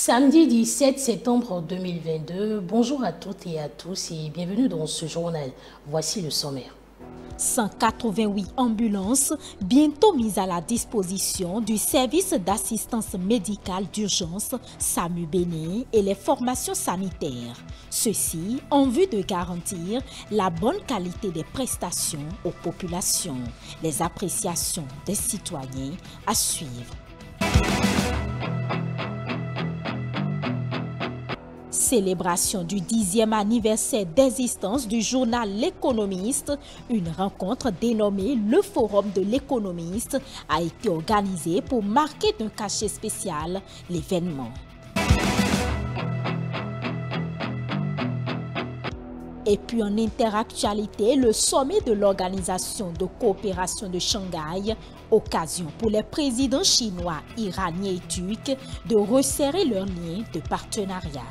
Samedi 17 septembre 2022, bonjour à toutes et à tous et bienvenue dans ce journal. Voici le sommaire. 188 ambulances bientôt mises à la disposition du service d'assistance médicale d'urgence SAMU Bénin et les formations sanitaires. Ceci en vue de garantir la bonne qualité des prestations aux populations. Les appréciations des citoyens à suivre. Célébration du 10e anniversaire d'existence du journal L'Économiste, une rencontre dénommée le Forum de l'Économiste a été organisée pour marquer d'un cachet spécial l'événement. Et puis en interactualité, le sommet de l'Organisation de coopération de Shanghai, occasion pour les présidents chinois, iraniens et turcs de resserrer leurs liens de partenariat.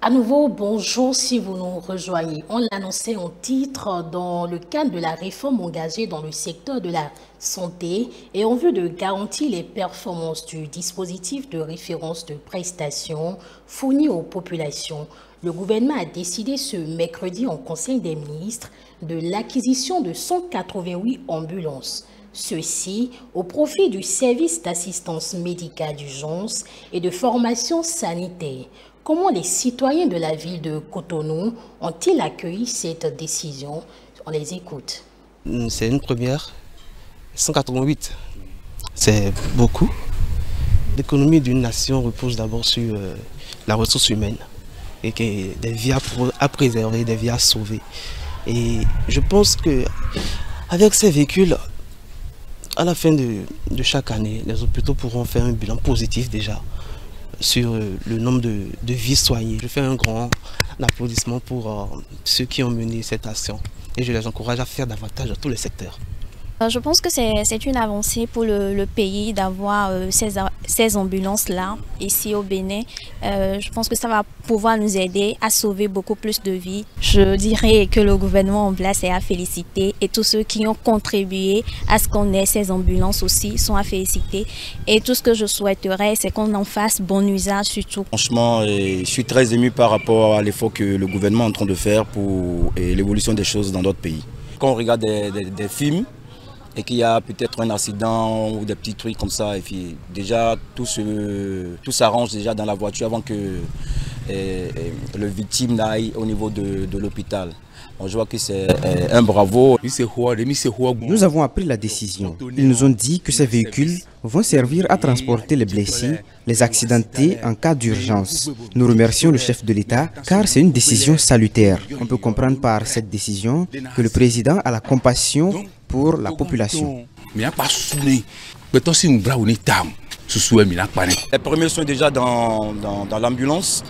À nouveau, bonjour si vous nous rejoignez. On l'annonçait en titre dans le cadre de la réforme engagée dans le secteur de la santé et en vue de garantir les performances du dispositif de référence de prestations fournies aux populations. Le gouvernement a décidé ce mercredi en Conseil des ministres de l'acquisition de 188 ambulances. Ceci au profit du service d'assistance médicale d'urgence et de formation sanitaire. Comment les citoyens de la ville de Cotonou ont-ils accueilli cette décision? On les écoute. C'est une première. 188, c'est beaucoup. L'économie d'une nation repose d'abord sur la ressource humaine et que des vies à préserver, des vies à sauver. Et je pense que avec ces véhicules, à la fin de chaque année, les hôpitaux pourront faire un bilan positif déjà sur le nombre de vies soignées. Je fais un grand applaudissement pour ceux qui ont mené cette action et je les encourage à faire davantage dans tous les secteurs. Je pense que c'est une avancée pour le pays d'avoir ces ambulances-là ici au Bénin. Je pense que ça va pouvoir nous aider à sauver beaucoup plus de vies. Je dirais que le gouvernement en place est à féliciter et tous ceux qui ont contribué à ce qu'on ait ces ambulances aussi sont à féliciter. Et tout ce que je souhaiterais, c'est qu'on en fasse bon usage surtout. Franchement, je suis très ému par rapport à l'effort que le gouvernement est en train de faire pour l'évolution des choses dans d'autres pays. Quand on regarde des films, et qu'il y a peut-être un accident ou des petits trucs comme ça, et puis déjà tout s'arrange déjà dans la voiture avant que le victime n'aille au niveau de l'hôpital. Je vois que c'est un bravo. Nous avons appris la décision. Ils nous ont dit que ces véhicules vont servir à transporter les blessés, les accidentés en cas d'urgence. Nous remercions le chef de l'État car c'est une décision salutaire. On peut comprendre par cette décision que le président a la compassion pour la population. Les premiers soins déjà dans l'ambulance.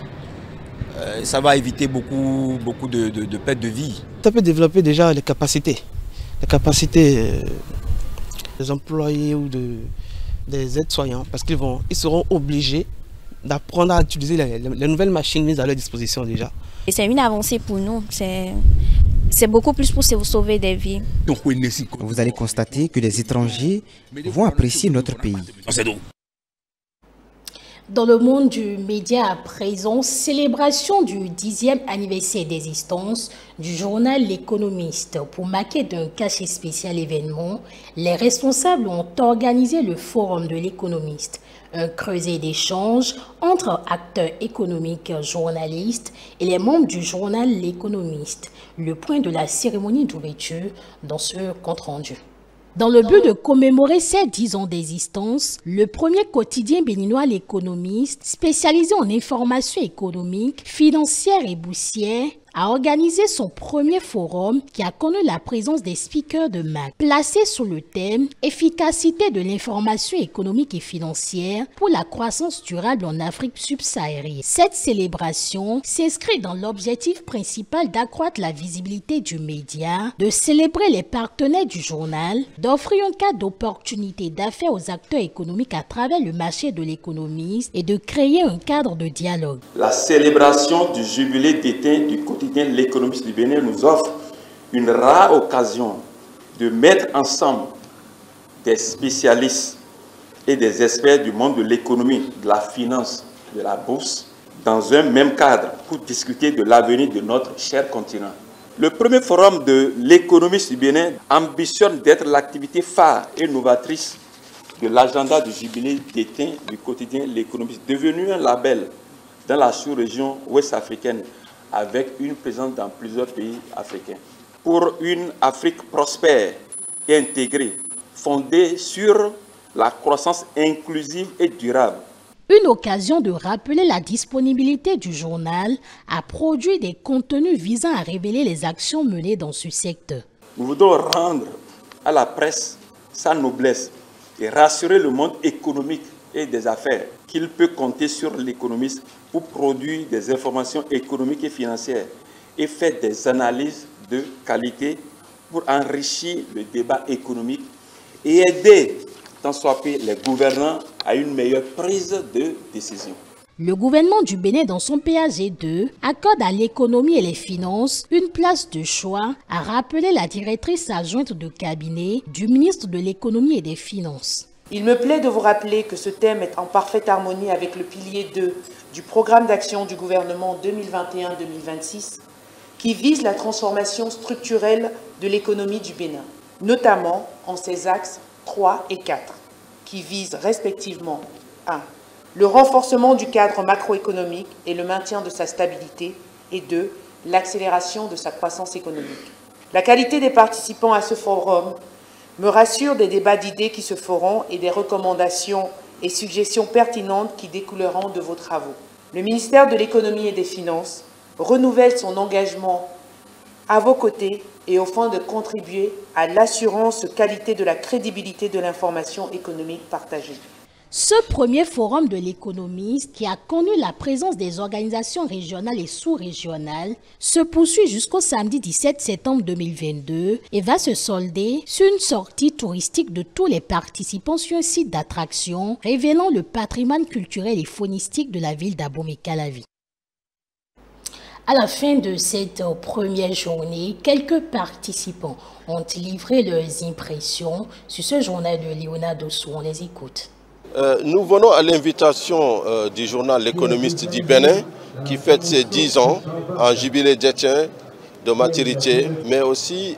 Ça va éviter beaucoup de pertes de vie. Ça peut développer déjà les capacités des employés ou des aides-soignants parce qu'ils seront obligés d'apprendre à utiliser les nouvelles machines mises à leur disposition déjà. Et c'est une avancée pour nous, c'est beaucoup plus pour sauver des vies. Vous allez constater que les étrangers vont apprécier notre pays. Dans le monde du média à présent, célébration du 10e anniversaire d'existence du journal L'Économiste. Pour marquer d'un cachet spécial événement, les responsables ont organisé le Forum de l'Économiste, un creuset d'échanges entre acteurs économiques, journalistes et les membres du journal L'Économiste. Le point de la cérémonie d'ouverture dans ce compte-rendu. Dans le but de commémorer ces 10 ans d'existence, le premier quotidien béninois L'Économiste, spécialisé en information économique, financière et boursière, a organisé son premier forum qui a connu la présence des speakers de MAC, placé sous le thème « Efficacité de l'information économique et financière pour la croissance durable en Afrique subsaharienne ». Cette célébration s'inscrit dans l'objectif principal d'accroître la visibilité du média, de célébrer les partenaires du journal, d'offrir un cadre d'opportunité d'affaires aux acteurs économiques à travers le marché de l'économie et de créer un cadre de dialogue. La célébration du jubilé d'été du quotidien L'Économiste du Bénin nous offre une rare occasion de mettre ensemble des spécialistes et des experts du monde de l'économie, de la finance, de la bourse, dans un même cadre pour discuter de l'avenir de notre cher continent. Le premier forum de L'Économiste du Bénin ambitionne d'être l'activité phare et novatrice de l'agenda du jubilé d'été du quotidien L'Économiste, devenu un label dans la sous-région ouest-africaine avec une présence dans plusieurs pays africains. Pour une Afrique prospère et intégrée, fondée sur la croissance inclusive et durable. Une occasion de rappeler la disponibilité du journal à produire des contenus visant à révéler les actions menées dans ce secteur. Nous voudrons rendre à la presse sa noblesse et rassurer le monde économique et des affaires qu'il peut compter sur l'économiste pour produire des informations économiques et financières et faire des analyses de qualité pour enrichir le débat économique et aider, tant soit peu, les gouvernants à une meilleure prise de décision. Le gouvernement du Bénin, dans son PAG2, accorde à l'économie et les finances une place de choix, a rappelé la directrice adjointe de cabinet du ministre de l'économie et des finances. Il me plaît de vous rappeler que ce thème est en parfaite harmonie avec le pilier 2 du programme d'action du gouvernement 2021-2026 qui vise la transformation structurelle de l'économie du Bénin, notamment en ses axes 3 et 4, qui visent respectivement 1. Le renforcement du cadre macroéconomique et le maintien de sa stabilité et 2. L'accélération de sa croissance économique. La qualité des participants à ce forum me rassure des débats d'idées qui se feront et des recommandations et suggestions pertinentes qui découleront de vos travaux. Le ministère de l'Économie et des Finances renouvelle son engagement à vos côtés et au fin de contribuer à l'assurance qualité de la crédibilité de l'information économique partagée. Ce premier forum de l'économiste, qui a connu la présence des organisations régionales et sous-régionales, se poursuit jusqu'au samedi 17 septembre 2022 et va se solder sur une sortie touristique de tous les participants sur un site d'attraction révélant le patrimoine culturel et faunistique de la ville d'Abomey-Calavi. À la fin de cette première journée, quelques participants ont livré leurs impressions sur ce journal de Léonard Dossou. On les écoute. Nous venons à l'invitation du journal L'Économiste du Bénin qui fête ses 10 ans en jubilé d'été de maturité, mais aussi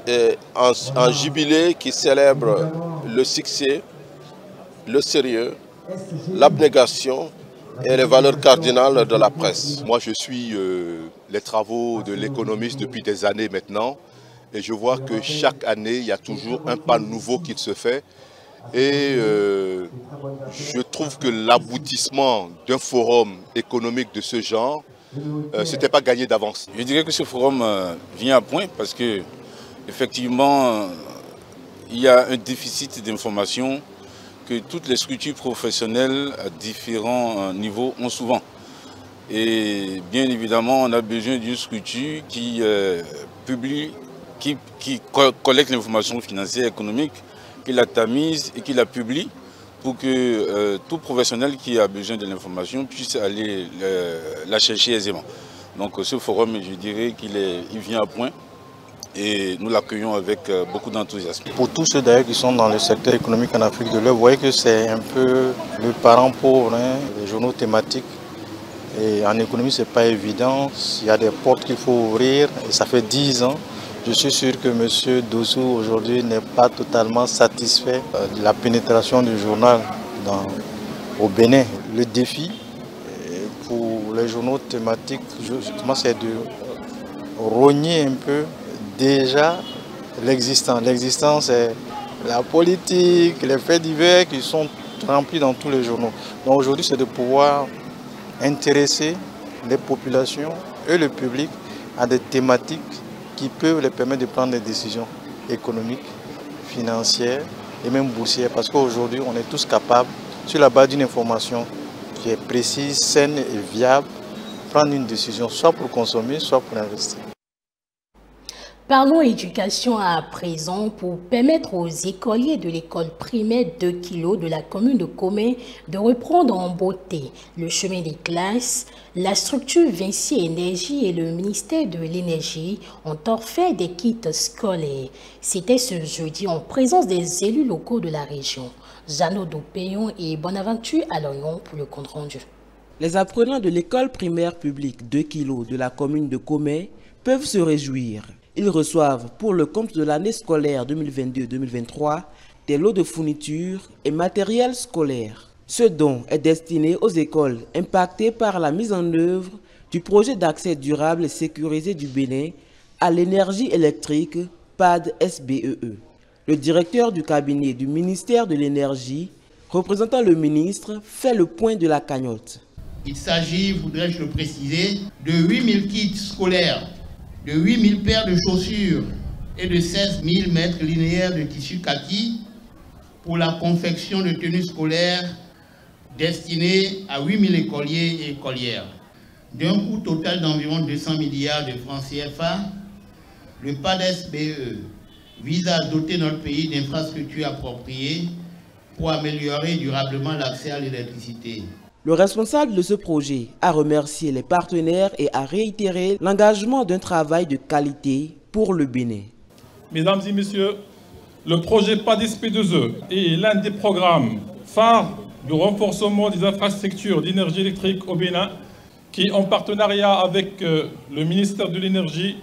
en jubilé qui célèbre le succès, le sérieux, l'abnégation et les valeurs cardinales de la presse. Moi je suis les travaux de L'Économiste depuis des années maintenant et je vois que chaque année il y a toujours un pas nouveau qui se fait. Et je trouve que l'aboutissement d'un forum économique de ce genre, ce n'était pas gagné d'avance. Je dirais que ce forum vient à point parce que effectivement, il y a un déficit d'information que toutes les structures professionnelles à différents niveaux ont souvent. Et bien évidemment, on a besoin d'une structure qui publie, qui collecte l'information financière et économique, qui la tamise et qui la publie pour que tout professionnel qui a besoin de l'information puisse aller la chercher aisément. Donc ce forum, je dirais qu'il vient à point et nous l'accueillons avec beaucoup d'enthousiasme. Pour tous ceux d'ailleurs qui sont dans le secteur économique en Afrique de l'Ouest, vous voyez que c'est un peu le parent pauvre, hein, les journaux thématiques. Et en économie, ce n'est pas évident, il y a des portes qu'il faut ouvrir et ça fait 10 ans. Je suis sûr que M. Dossou aujourd'hui n'est pas totalement satisfait de la pénétration du journal au Bénin. Le défi pour les journaux thématiques, justement, c'est de rogner un peu déjà l'existant. L'existant, c'est la politique, les faits divers qui sont remplis dans tous les journaux. Donc aujourd'hui, c'est de pouvoir intéresser les populations et le public à des thématiques qui peuvent les permettre de prendre des décisions économiques, financières et même boursières. Parce qu'aujourd'hui, on est tous capables, sur la base d'une information qui est précise, saine et viable, prendre une décision soit pour consommer, soit pour investir. Parlons éducation à présent pour permettre aux écoliers de l'école primaire 2 kg de la commune de Komé de reprendre en beauté le chemin des classes. La structure Vinci Énergie et le ministère de l'Énergie ont offert des kits scolaires. C'était ce jeudi en présence des élus locaux de la région. Jeannot Doupéon et Bonaventure Aloyon pour le compte rendu. Les apprenants de l'école primaire publique 2 kg de la commune de Komé peuvent se réjouir. Ils reçoivent pour le compte de l'année scolaire 2022-2023 des lots de fournitures et matériel scolaire. Ce don est destiné aux écoles impactées par la mise en œuvre du projet d'accès durable et sécurisé du Bénin à l'énergie électrique PAD-SBEE. Le directeur du cabinet du ministère de l'Énergie, représentant le ministre, fait le point de la cagnotte. Il s'agit, voudrais-je le préciser, de 8000 kits scolaires, de 8000 paires de chaussures et de 16 000 mètres linéaires de tissu kaki pour la confection de tenues scolaires destinées à 8000 écoliers et écolières. D'un coût total d'environ 200 milliards de francs CFA, le PAD-SBE vise à doter notre pays d'infrastructures appropriées pour améliorer durablement l'accès à l'électricité. Le responsable de ce projet a remercié les partenaires et a réitéré l'engagement d'un travail de qualité pour le Bénin. Mesdames et messieurs, le projet PAD-SB2E est l'un des programmes phares du renforcement des infrastructures d'énergie électrique au Bénin qui, en partenariat avec le ministère de l'Énergie,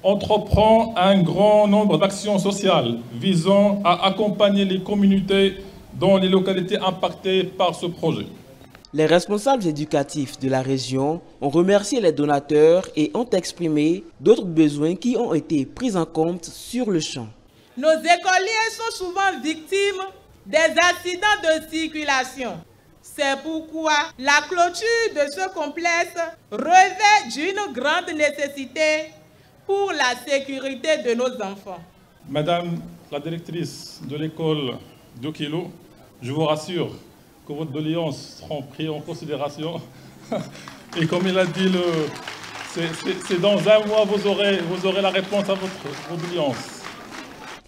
entreprend un grand nombre d'actions sociales visant à accompagner les communautés dans les localités impactées par ce projet. Les responsables éducatifs de la région ont remercié les donateurs et ont exprimé d'autres besoins qui ont été pris en compte sur le champ. Nos écoliers sont souvent victimes des accidents de circulation. C'est pourquoi la clôture de ce complexe revêt d'une grande nécessité pour la sécurité de nos enfants. Madame la directrice de l'école 2 kg, je vous rassure que vos doléances seront prises en considération. Et comme il a dit, c'est dans un mois vous aurez la réponse à vos doléances.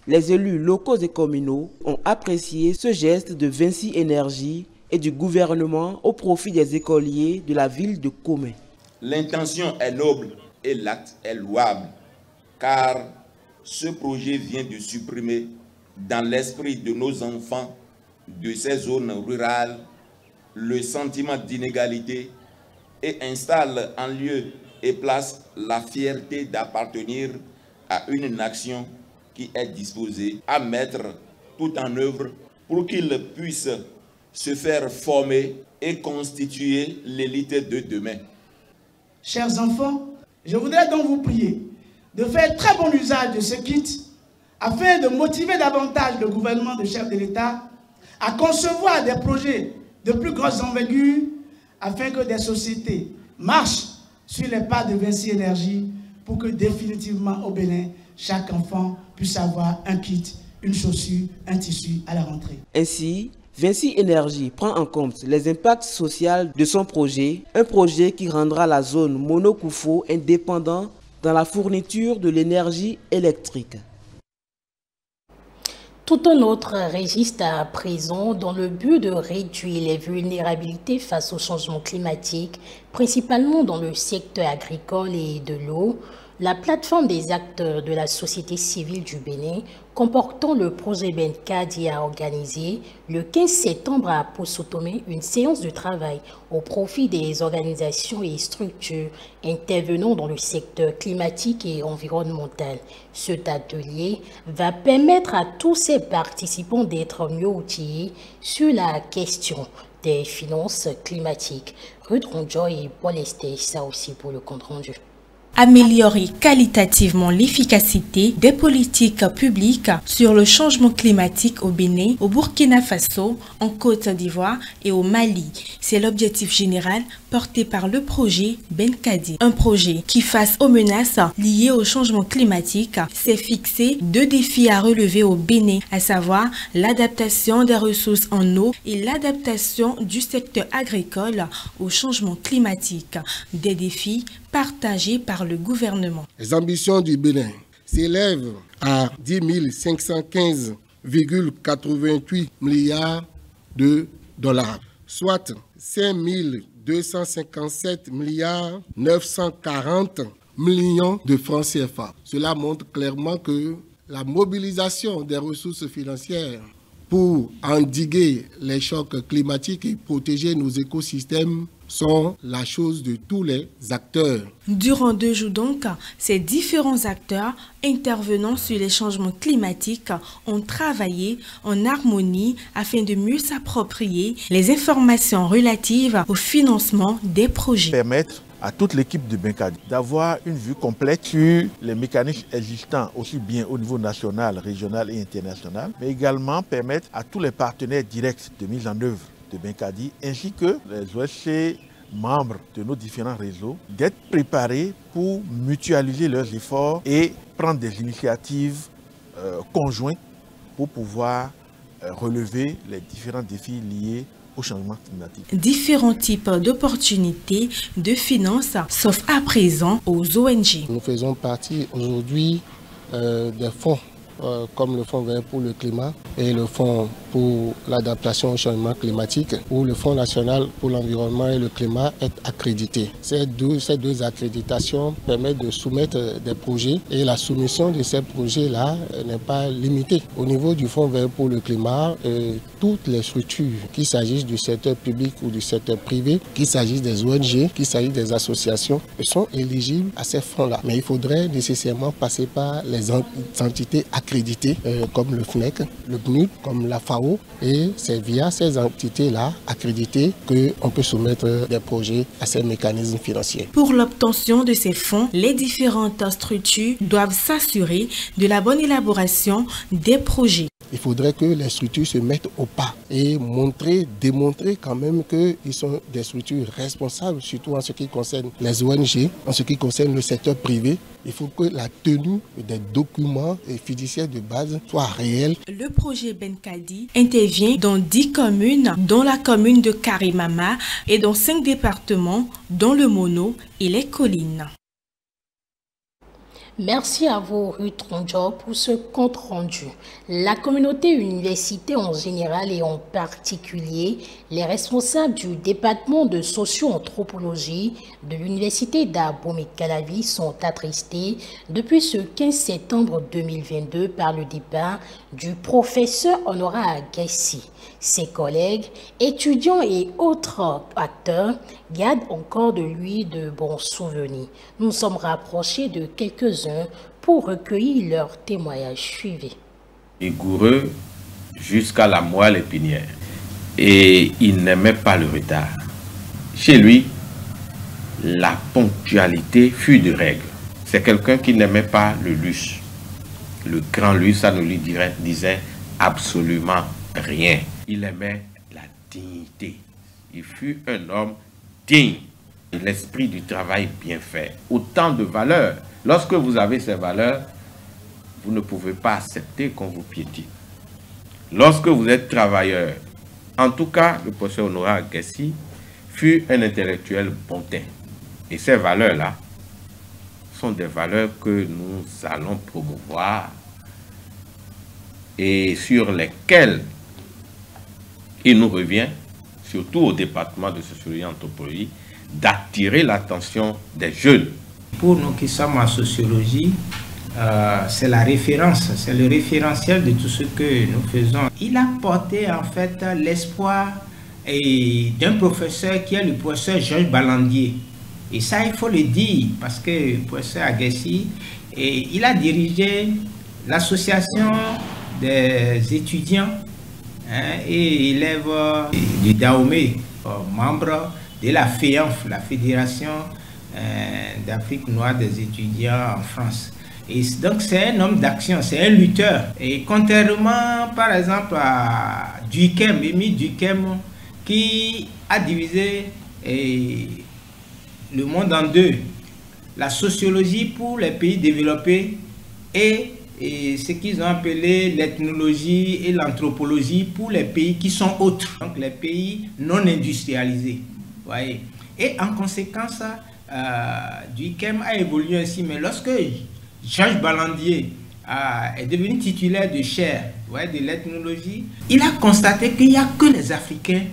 Les élus locaux et communaux ont apprécié ce geste de Vinci Énergie et du gouvernement au profit des écoliers de la ville de Komé. L'intention est noble et l'acte est louable, car ce projet vient de supprimer dans l'esprit de nos enfants de ces zones rurales le sentiment d'inégalité et installe en lieu et place la fierté d'appartenir à une nation qui est disposée à mettre tout en œuvre pour qu'ils puissent se faire former et constituer l'élite de demain. Chers enfants, je voudrais donc vous prier de faire très bon usage de ce kit afin de motiver davantage le gouvernement de chef de l'État à concevoir des projets de plus grosse envergure afin que des sociétés marchent sur les pas de Vinci Énergie pour que définitivement au Bénin, chaque enfant puisse avoir un kit, une chaussure, un tissu à la rentrée. Ainsi, Vinci Énergie prend en compte les impacts sociaux de son projet, un projet qui rendra la zone Monokoufo indépendante dans la fourniture de l'énergie électrique. Tout un autre registre à présent dans le but de réduire les vulnérabilités face au changement climatique, principalement dans le secteur agricole et de l'eau. La plateforme des acteurs de la société civile du Bénin, comportant le projet Benkadi, a organisé le 15 septembre à Possotomé une séance de travail au profit des organisations et structures intervenant dans le secteur climatique et environnemental. Cet atelier va permettre à tous ces participants d'être mieux outillés sur la question des finances climatiques. Ruth Ronjoy et Paul Estey, ça aussi pour le compte rendu. améliorer qualitativement l'efficacité des politiques publiques sur le changement climatique au Bénin, au Burkina Faso, en Côte d'Ivoire et au Mali. C'est l'objectif général porté par le projet Benkadi. Un projet qui, face aux menaces liées au changement climatique, s'est fixé 2 défis à relever au Bénin, à savoir l'adaptation des ressources en eau et l'adaptation du secteur agricole au changement climatique. Des défis partagés par le gouvernement. Les ambitions du Bénin s'élèvent à 10 515,88 milliards de dollars, soit 5 257 milliards 940 millions de francs CFA. Cela montre clairement que la mobilisation des ressources financières pour endiguer les chocs climatiques et protéger nos écosystèmes sont la chose de tous les acteurs. Durant 2 jours donc, ces différents acteurs intervenant sur les changements climatiques ont travaillé en harmonie afin de mieux s'approprier les informations relatives au financement des projets. Permettre à toute l'équipe de Benkadi d'avoir une vue complète sur les mécanismes existants, aussi bien au niveau national, régional et international, mais également permettre à tous les partenaires directs de mise en œuvre de Benkadi, ainsi que les OSC membres de nos différents réseaux, d'être préparés pour mutualiser leurs efforts et prendre des initiatives conjointes pour pouvoir relever les différents défis liés au changement climatique. Différents types d'opportunités de finances s'offrent à présent aux ONG. Nous faisons partie aujourd'hui des fonds comme le Fonds vert pour le climat et le Fonds pour l'adaptation au changement climatique, où le Fonds national pour l'environnement et le climat est accrédité. Ces deux accréditations permettent de soumettre des projets et la soumission de ces projets-là n'est pas limitée. Au niveau du Fonds vert pour le climat, toutes les structures, qu'il s'agisse du secteur public ou du secteur privé, qu'il s'agisse des ONG, qu'il s'agisse des associations, sont éligibles à ces fonds-là. Mais il faudrait nécessairement passer par les entités accréditées comme le FNEC, le PNUD, comme la FAO, et c'est via ces entités-là accréditées qu'on peut soumettre des projets à ces mécanismes financiers. Pour l'obtention de ces fonds, les différentes structures doivent s'assurer de la bonne élaboration des projets. Il faudrait que les structures se mettent au pas et démontrer quand même qu'ils sont des structures responsables, surtout en ce qui concerne les ONG, en ce qui concerne le secteur privé. Il faut que la tenue des documents et fiduciaires de base soit réelle. Le projet Benkadi intervient dans 10 communes, dont la commune de Karimama, et dans 5 départements, dont le Mono et les collines. Merci à vous, Ruth Ronjo, pour ce compte rendu. La communauté universitaire en général et en particulier les responsables du département de socio-anthropologie de l'université d'Abomey-Calavi sont attristés depuis ce 15 septembre 2022 par le départ du professeur Honorat Agassi. Ses collègues, étudiants et autres acteurs gardent encore de lui de bons souvenirs. Nous sommes rapprochés de quelques-uns pour recueillir leurs témoignages. Suivez. Rigoureux jusqu'à la moelle épinière. Et il n'aimait pas le retard. Chez lui, la ponctualité fut de règle. C'est quelqu'un qui n'aimait pas le luxe. Le grand luxe, ça ne lui disait absolument rien. Il aimait la dignité. Il fut un homme digne. L'esprit du travail bien fait. Autant de valeurs. Lorsque vous avez ces valeurs, vous ne pouvez pas accepter qu'on vous piétine. Lorsque vous êtes travailleur, en tout cas, le professeur Honorat Agassi fut un intellectuel bontain. Et ces valeurs-là sont des valeurs que nous allons promouvoir et sur lesquelles il nous revient, surtout au département de sociologie et anthropologie, d'attirer l'attention des jeunes. Pour nous qui sommes en sociologie, c'est la référence, c'est le référentiel de tout ce que nous faisons. Il a porté en fait l'espoir d'un professeur qui est le professeur Georges Balandier. Et ça, il faut le dire, parce que le professeur Agassi, il a dirigé l'association des étudiants et élèves du Dahomey, membre de la FEANF, la Fédération d'Afrique noire des étudiants en France. Et donc c'est un homme d'action, c'est un lutteur. Et contrairement par exemple à Durkheim, Émile Durkheim, qui a divisé le monde en deux, la sociologie pour les pays développés et ce qu'ils ont appelé l'ethnologie et l'anthropologie pour les pays qui sont autres, donc les pays non industrialisés. Voyez. Et en conséquence, Durkheim a évolué ainsi, mais lorsque Georges Ballandier est devenu titulaire de chaire de l'ethnologie, il a constaté qu'il n'y a que les Africains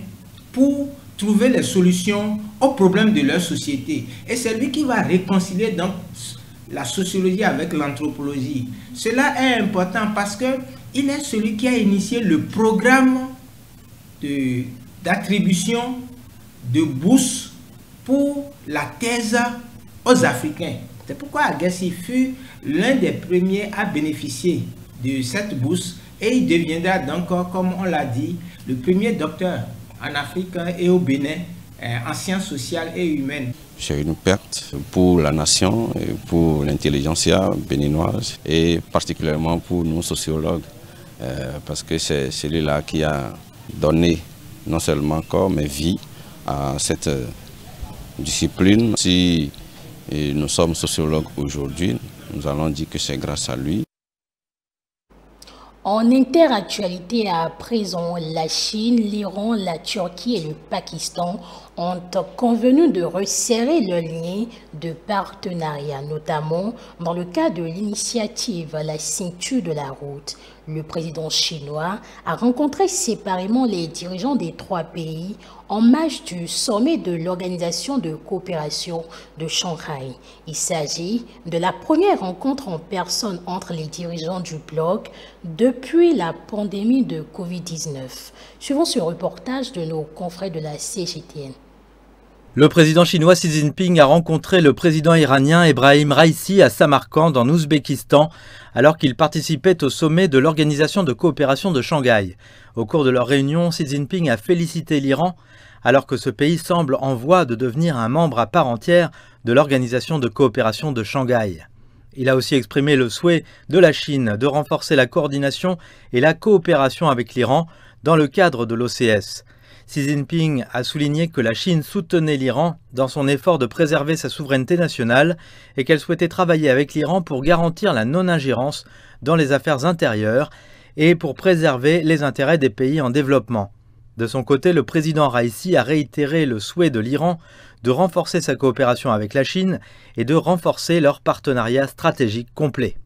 pour trouver les solutions aux problèmes de leur société. Et c'est lui qui va réconcilier donc la sociologie avec l'anthropologie. Cela est important parce qu'il est celui qui a initié le programme d'attribution de bourses pour la thèse aux Africains. C'est pourquoi Agassi fut l'un des premiers à bénéficier de cette bourse et il deviendra donc, comme on l'a dit, le premier docteur en Afrique et au Bénin en sciences sociales et humaines. C'est une perte pour la nation, et pour l'intelligentsia béninoise et particulièrement pour nous sociologues parce que c'est celui-là qui a donné non seulement corps mais vie à cette discipline. Si nous sommes sociologues aujourd'hui, nous allons dire que c'est grâce à lui. En interactualité à présent, la Chine, l'Iran, la Turquie et le Pakistan ont convenu de resserrer leurs liens de partenariat, notamment dans le cadre de l'initiative La ceinture de la route. Le président chinois a rencontré séparément les dirigeants des trois pays en marge du sommet de l'Organisation de coopération de Shanghai. Il s'agit de la première rencontre en personne entre les dirigeants du bloc depuis la pandémie de Covid-19. Suivons ce reportage de nos confrères de la CGTN. Le président chinois Xi Jinping a rencontré le président iranien Ebrahim Raïssi à Samarcande en Ouzbékistan alors qu'il participait au sommet de l'Organisation de coopération de Shanghai. Au cours de leur réunion, Xi Jinping a félicité l'Iran alors que ce pays semble en voie de devenir un membre à part entière de l'Organisation de coopération de Shanghai. Il a aussi exprimé le souhait de la Chine de renforcer la coordination et la coopération avec l'Iran dans le cadre de l'OCS. Xi Jinping a souligné que la Chine soutenait l'Iran dans son effort de préserver sa souveraineté nationale et qu'elle souhaitait travailler avec l'Iran pour garantir la non-ingérence dans les affaires intérieures et pour préserver les intérêts des pays en développement. De son côté, le président Raïssi a réitéré le souhait de l'Iran de renforcer sa coopération avec la Chine et de renforcer leur partenariat stratégique complet.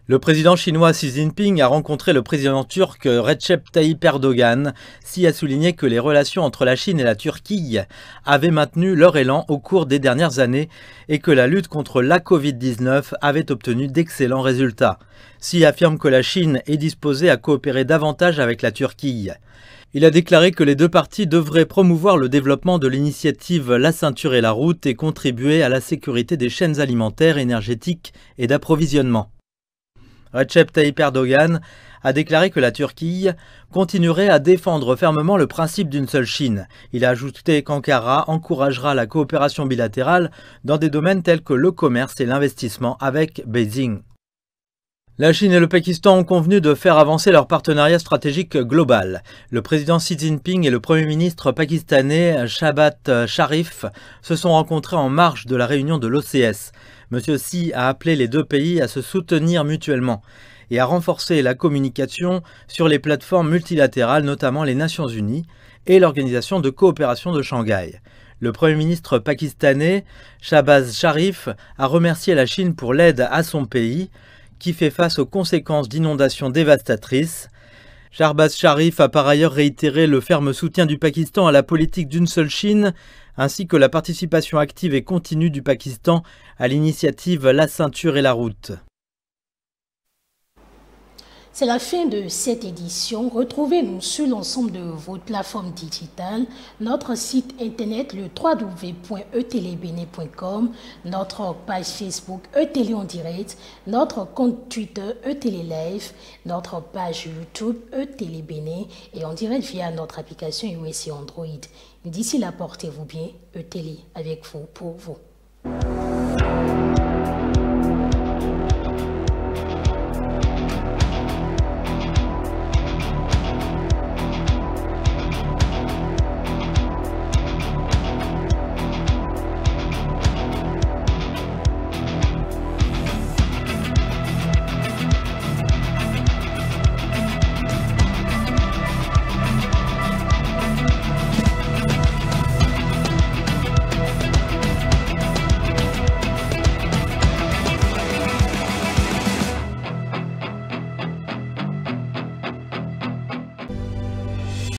Le président chinois Xi Jinping a rencontré le président turc Recep Tayyip Erdogan. Xi a souligné que les relations entre la Chine et la Turquie avaient maintenu leur élan au cours des dernières années et que la lutte contre la Covid-19 avait obtenu d'excellents résultats. Xi affirme que la Chine est disposée à coopérer davantage avec la Turquie. Il a déclaré que les deux parties devraient promouvoir le développement de l'initiative La ceinture et la route et contribuer à la sécurité des chaînes alimentaires, énergétiques et d'approvisionnement. Recep Tayyip Erdogan a déclaré que la Turquie continuerait à défendre fermement le principe d'une seule Chine. Il a ajouté qu'Ankara encouragera la coopération bilatérale dans des domaines tels que le commerce et l'investissement avec Beijing. La Chine et le Pakistan ont convenu de faire avancer leur partenariat stratégique global. Le président Xi Jinping et le premier ministre pakistanais Shehbaz Sharif se sont rencontrés en marge de la réunion de l'OCS. M. Xi a appelé les deux pays à se soutenir mutuellement et à renforcer la communication sur les plateformes multilatérales, notamment les Nations Unies et l'Organisation de coopération de Shanghai. Le Premier ministre pakistanais Shehbaz Sharif a remercié la Chine pour l'aide à son pays, qui fait face aux conséquences d'inondations dévastatrices. Shehbaz Sharif a par ailleurs réitéré le ferme soutien du Pakistan à la politique d'une seule Chine, ainsi que la participation active et continue du Pakistan à l'initiative La ceinture et la route. C'est la fin de cette édition. Retrouvez-nous sur l'ensemble de vos plateformes digitales, notre site internet le www.etelebene.com, notre page Facebook eTélé en direct, notre compte Twitter eTélé Live, notre page YouTube eTélé Bénin et en direct via notre application iOS et Android. D'ici là, portez-vous bien, eTélé avec vous, pour vous.